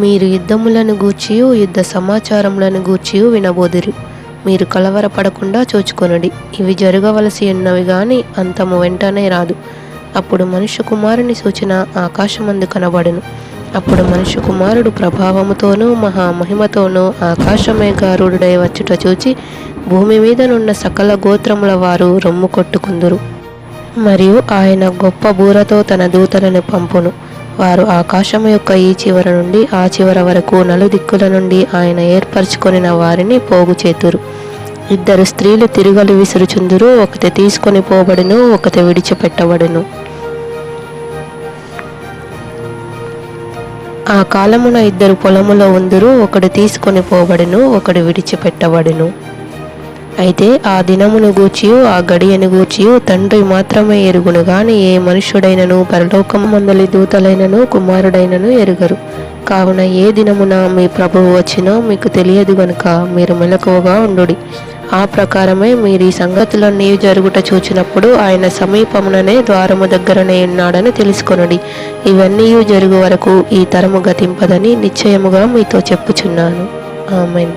మీరు యుద్ధములను గూర్చియు యుద్ధ సమాచారములను గూర్చియు వినబోదురు. మీరు కలవరపడకుండా చూచుకొనుడి. ఇవి జరగవలసి ఉన్నవి గాని అంతము వెంటనే రాదు. అప్పుడు మనుష్య కుమారుని సూచన ఆకాశమందు కనబడును. అప్పుడు మనుష్య కుమారుడు ప్రభావముతోనూ మహామహిమతోనూ ఆకాశమేఘారూఢుడై వచ్చుట చూచి భూమి మీదనున్న సకల గోత్రముల వారు రొమ్ము కొట్టుకుందురు. మరియు ఆయన గొప్ప బూరతో తన దూతలను పంపును. వారు ఆకాశము యొక్క ఈ చివర నుండి ఆ చివర వరకు నలుదిక్కుల నుండి ఆయన ఏర్పరచుకొనిన వారిని పోగు చేతురు. 2 స్త్రీలు తిరుగలు విసురుచుందురు. ఒకటి తీసుకొని పోబడును, ఒకటి విడిచిపెట్టబడును. ఆ కాలమున 2 పొలములో ఉందురు. ఒకడు తీసుకొని పోబడును, ఒకడు విడిచిపెట్టబడును. అయితే ఆ దినమును గూర్చియు ఆ గడియను గూర్చియు తండ్రి మాత్రమే ఎరుగును గాని ఏ మనుష్యుడైనను పరలోకమందలి దూతలైనను కుమారుడైనను ఎరుగరు. కావున ఏ దినమున మీ ప్రభువు వచ్చినో మీకు తెలియదు గనుక మీరు మెలకువగా ఉండుడి. ఆ ప్రకారమే మీరు ఈ సంగతులన్నీ జరుగుట చూచినప్పుడు ఆయన సమీపముననే ద్వారము దగ్గరనే ఉన్నాడని తెలుసుకొనుడి. ఇవన్నీ జరుగు వరకు ఈ తరము గతింపదని నిశ్చయముగా మీతో చెప్పుచున్నాను. ఆమేన్.